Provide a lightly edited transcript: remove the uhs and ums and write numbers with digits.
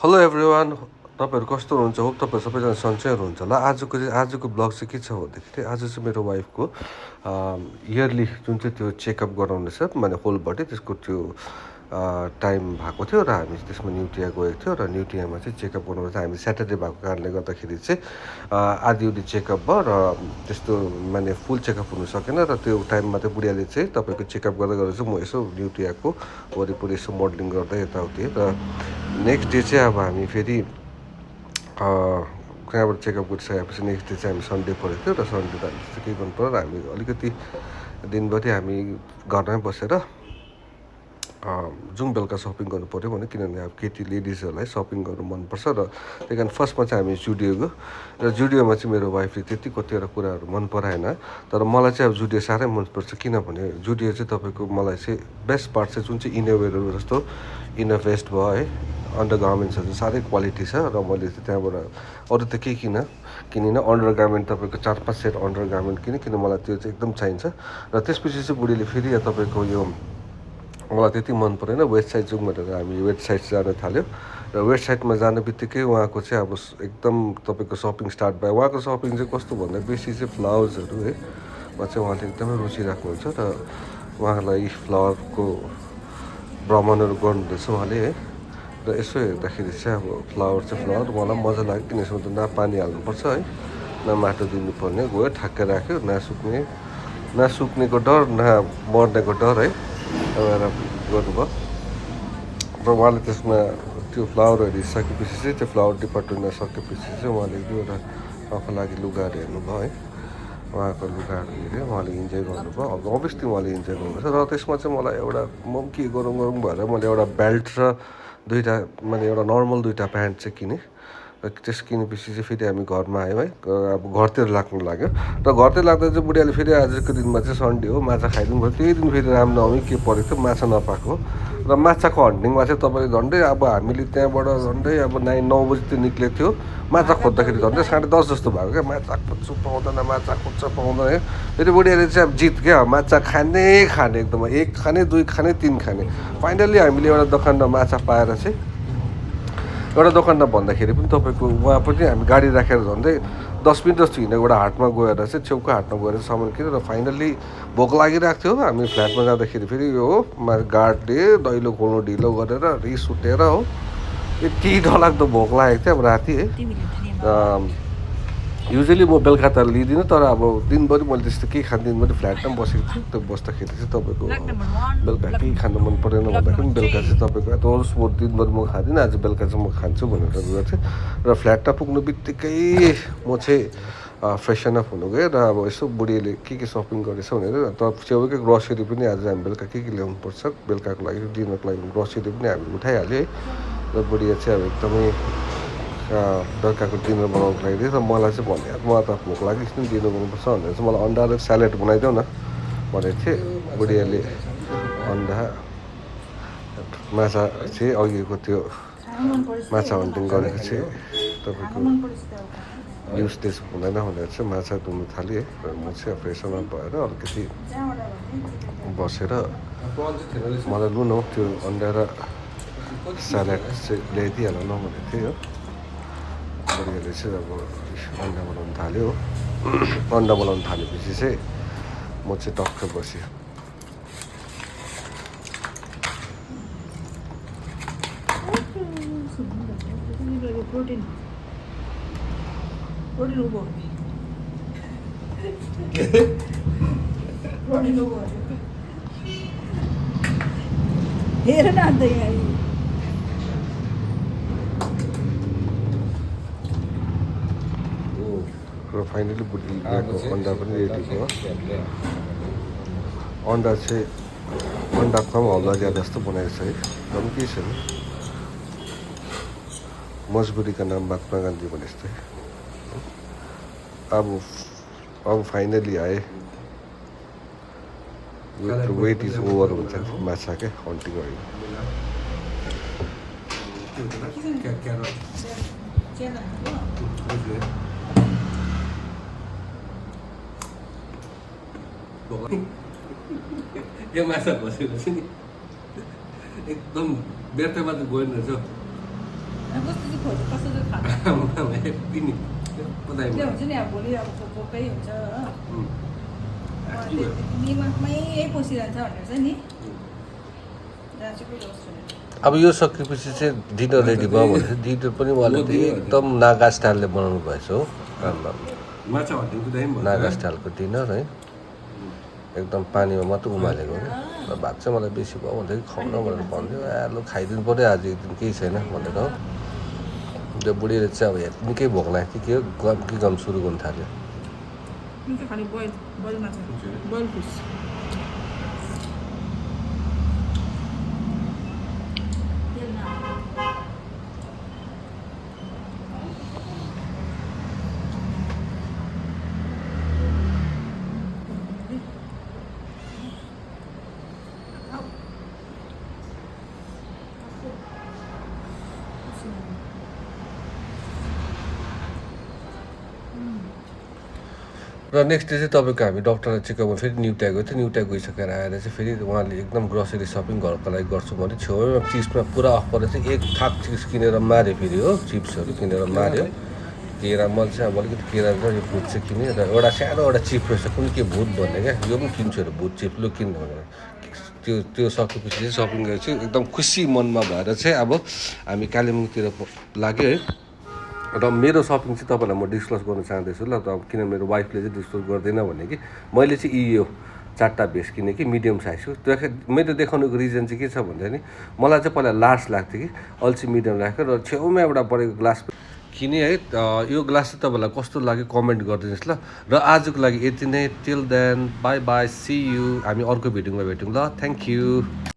Hello everyone, तपाईँहरू कस्तो हुनुहुन्छ? होप तपाईँहरू सबैजना सन्चै हुनुहुन्छ होला। आजको ब्लग चाहिँ के छ भन्दाखेरि आज चाहिँ मेरो वाइफको इयरली जुन चाहिँ त्यो चेकअप गराउने छ, माने होल बडी त्यसको त्यो टाइम भएको थियो र हामी त्यसमा न्युट्रिया गएको थियो र न्युट्रियामा चाहिँ चेकअप गर्नु चाहिँ हामी स्याटरडे भएको कारणले गर्दाखेरि चाहिँ आधी चेकअप भयो र त्यस्तो माने फुल चेकअप हुनु सकेन र त्यो टाइममा चाहिँ बुढियाले चाहिँ तपाईँको चेकअप गर्दा गर्दा चाहिँ म यसो न्युट्रियाको वरिपरि यसो मोडलिङ गर्दै यताउति र नेक्स्ट डे चाहिँ अब हामी फेरि कहाँबाट चेकअप गरिसकेपछि नेक्स्ट डे चाहिँ हामी सन्डे परेको थियो र सन्डे त हामी त्यस्तो केही गर्नु पऱ्यो र हामी अलिकति दिनभरि हामी घरमै बसेर जाउँ बेलुका सपिङ गर्नु पऱ्यो भने, किनभने अब केटी लेडिजहरूलाई सपिङ गर्नु मनपर्छ र त्यही कारण फर्स्टमा चाहिँ हामी जुडियो गयो र जुडियोमा चाहिँ मेरो वाइफले त्यति कतिवटा कुराहरू मन पराएन, तर मलाई चाहिँ अब जुडियो साह्रै मनपर्छ। किनभने जुडियो चाहिँ तपाईँको मलाई चाहिँ बेस्ट पार्ट चाहिँ जुन चाहिँ इनोभेरहरू जस्तो इनर भेस्ट भयो है, अन्डर गार्मेन्ट्सहरू साह्रै क्वालिटी छ र मैले चाहिँ त्यहाँबाट अरू त केही किनिनँ। अन्डर गार्मेन्ट तपाईँको 4-5 सेट अन्डर गार्मेन्ट किन मलाई त्यो चाहिँ एकदम चाहिन्छ। र त्यसपछि चाहिँ बुढीले फेरि तपाईँको यो मलाई त्यति मन परेन, वेस्ट साइड जाउँ भनेर हामी वेस्ट साइड जान थाल्यो र वेस्ट साइडमा जाने बित्तिकै उहाँको चाहिँ अब एकदम तपाईँको सपिङ स्टार्ट भयो। उहाँको सपिङ चाहिँ कस्तो भन्दा बेसी चाहिँ फ्लावर्सहरू है, मा चाहिँ उहाँले एकदमै रुचि राख्नुहुन्छ र उहाँलाई फ्लावरको भ्रमणहरू गर्नुहुँदैछ उहाँले है। र यसो हेर्दाखेरि चाहिँ अब फ्लावर मलाई मजा लाग्यो, किन यसमा त न पानी हाल्नुपर्छ है, न माटो दिनुपर्ने, गयो ठ्याक्कै राख्यो, नसुक्नेको डर न मर्नेको डर है, एउटा गर्नुभयो। र उहाँले त्यसमा त्यो फ्लावरहरू हेरिसकेपछि चाहिँ त्यो फ्लावर डिपार्टमेन्टमा सकेपछि चाहिँ उहाँले एक दुईवटा आफूको लागि लुगाहरू हेर्नुभयो है, उहाँको लुगाहरू हेऱ्यो, उहाँले इन्जोय गर्नुभयो। अब अभियसली उहाँले इन्जोय गर्नुहुन्छ र त्यसमा चाहिँ मलाई एउटा म पनि के गरौँ भएर मैले एउटा बेल्ट र दुईवटा माने एउटा नर्मल दुईवटा प्यान्ट चाहिँ किनेँ र त्यस किनेपछि चाहिँ फेरि हामी घरमा आयौँ है, अब घरतिर लाग्नु लाग्यो र घरतिर लाग्दा चाहिँ बुढियाले फेरि आजको दिनमा चाहिँ सन्डे हो माछा खाइदिनु भयो। त्यही दिन फेरि रामनवमी के परेको थियो, माछा नपाएको र माछाको हन्टिङमा चाहिँ तपाईँले झन्डै अब हामीले त्यहाँबाट झन्डै अब 9 बजीतिर निक्लेको थियो, माछा खोज्दाखेरि झन्डै 10:30 जस्तो भएको क्या। माछा खोज्छु पाउँदैन फेरि बुढियाले चाहिँ अब जित क्या, माछा खाने एकदम 1 खाने 2 खाने 3 खाने। फाइनल्ली हामीले एउटा दोकानमा माछा पाएर चाहिँ एउटा दोकानमा भन्दाखेरि पनि तपाईँको उहाँ पनि हामी गाडी राखेर झन्डै 10 मिनट जस्तो हिँडेको एउटा हाटमा गएर चाहिँ छेउको हाटमा गएर सामान किनेर र फाइनल्ली भोक लागिरहेको थियो। हामी फ्ल्याटमा जाँदाखेरि फेरि यो गार्डले दैलो खोल्नु ढिलो गरेर रिस उठेर हो, यति डरलाग्दो भोक लागेको थियो अब राति है। युजली म बेलुका त लिँदिनँ, तर अब दिनभरि मैले त्यस्तो केही दिनभरि फ्ल्याटमा बसेको थिएँ। त्यो बस्दाखेरि चाहिँ तपाईँको बेलुका केही खानु मन परेन भन्दाखेरि बेलुका चाहिँ तपाईँको दोष म दिनभरि म खाँदिनँ, आज बेलुका चाहिँ म खान्छु भनेर गएको थिएँ। र फ्ल्याटमा पुग्नु बित्तिकै म चाहिँ फ्रेसन अप हुनु गयो र अब यसो बुढीले के सपिङ गरेछ भनेर, तर छेउकै ग्रोसरी पनि आज हामी बेलुका के ल्याउनुपर्छ बेलुकाको लागि डिनरको लागि ग्रोसरी पनि हामी उठाइहाल्यो है। र बुढिया चाहिँ अब एकदमै बेलुकाको डिनर बनाउनुको लागि र मलाई चाहिँ भने मलाई त भोक लाग्यो किन डिनर गर्नुपर्छ भनेर चाहिँ मलाई अन्डा र स्यालेड बनाइदेऊ न भनेको थिएँ। बुढियाले अन्डा माछा चाहिँ अघिको त्यो माछा हन्टिङ गरेको चाहिँ तपाईँको युजलेस हुँदैन भनेर चाहिँ माछा धुनु थालेँ है। र म चाहिँ फ्रेसन अप भएर अलिकति बसेर मलाई लु न त्यो अन्डा र स्यालेड चाहिँ ल्याइदिइहाल न भनेको थिएँ हो। बुढीहरूले चाहिँ अब अन्डा बनाउनु थाल्यो, अन्डा बनाउनु थालेपछि चाहिँ म चाहिँ टक्क बसेँ। हेर न अन्त यहाँ र फाइनली बुढीले ल्याएको अन्डा पनि रेडी भयो। अन्डा चाहिँ अन्डाको पनि हल्ला ज्यादा जस्तो बनाएको छ है, तर पनि केही छैन, मजबुरीका नाम महात्मा गान्धी भने जस्तै। अब फाइनली आए, वेट इज ओभर हुन्छ माछा क्या हन्टिङ होइन। यो माछा बसेको छ नि एकदम व्यर्थमा त गएन रहेछ। कस्तो चाहिँ खोज्यो कस्तो चाहिँ खान्छ तिनी पता त्यो हुन्छ नि अब भोलि अब भोकै हुन्छ हो दिमागमै यही पसिरहन्छ भनेर चाहिँ नि जहाँ चाहिँ कोही होस् भनेर अब यो सकेपछि चाहिँ डिनर रेडी भयो भने चाहिँ डिनर पनि उहाँले एकदम नागा स्टाइलले बनाउनु भएछ हो नागा स्टाइलको डिनर है एकदम पानीमा मात्रै उमालेको र भात चाहिँ मलाई बेसी भयो भन्दै खुवाउन भनेर भन्थ्यो लु खाइदिनु पऱ्यो आज एक दिन केही छैन भनेर हो त्यो बुढीले चाहिँ अब हेर्नु निकै भोक लाग्यो के हो के गम सुरु गर्नु थाल्यो खालि बोइल माछा बोइल फिस र नेक्स्ट डे चाहिँ तपाईँको हामी डक्टरलाई चेकअपमा फेरि न्युटा गएको थियो न्युटा गइसकेर आएर चाहिँ फेरि उहाँले एकदम ग्रोसरी सपिङ घरको लागि गर्छु भने छेउमा चिप्समा पुरा अफर चाहिँ एक थाक चिप्स किनेर माऱ्यो फेरि हो चिप्सहरू किनेर माऱ्यो केरा मैले चाहिँ अब अलिकति केरा र यो भुट चाहिँ किनेँ र एउटा सानो एउटा चिप रहेछ कुनै के भुट भन्ने क्या यो पनि किन्छु अरे भुट चिप लु किन्नु भनेर त्यो सकेपछि चाहिँ सपिङ गरेर चाहिँ एकदम खुसी मनमा भएर चाहिँ अब हामी कालिम्पोङतिर लाग्यो है र मेरो सपिङ चाहिँ तपाईँलाई म डिस्क्लोज गर्न चाहँदैछु ल त किन मेरो वाइफले चाहिँ डिस्क्लोज गर्दैन भने कि मैले चाहिँ यो 4टा भेस्ट किनेँ कि मिडियम साइजको त्यो मेरो देखाउनुको रिजन चाहिँ के छ भन्दा नि मलाई चाहिँ पहिला लार्ज लाग्थ्यो कि अहिले चाहिँ मिडियम लाग्यो र छेउमा एउटा परेको ग्लास किनेँ है यो ग्लास चाहिँ तपाईँलाई कस्तो लाग्यो कमेन्ट गरिदिनुहोस् ल र आजको लागि यति नै till then bye bye see you हामी अर्को भिडियोमा भेटौँ ल थ्याङ्क यू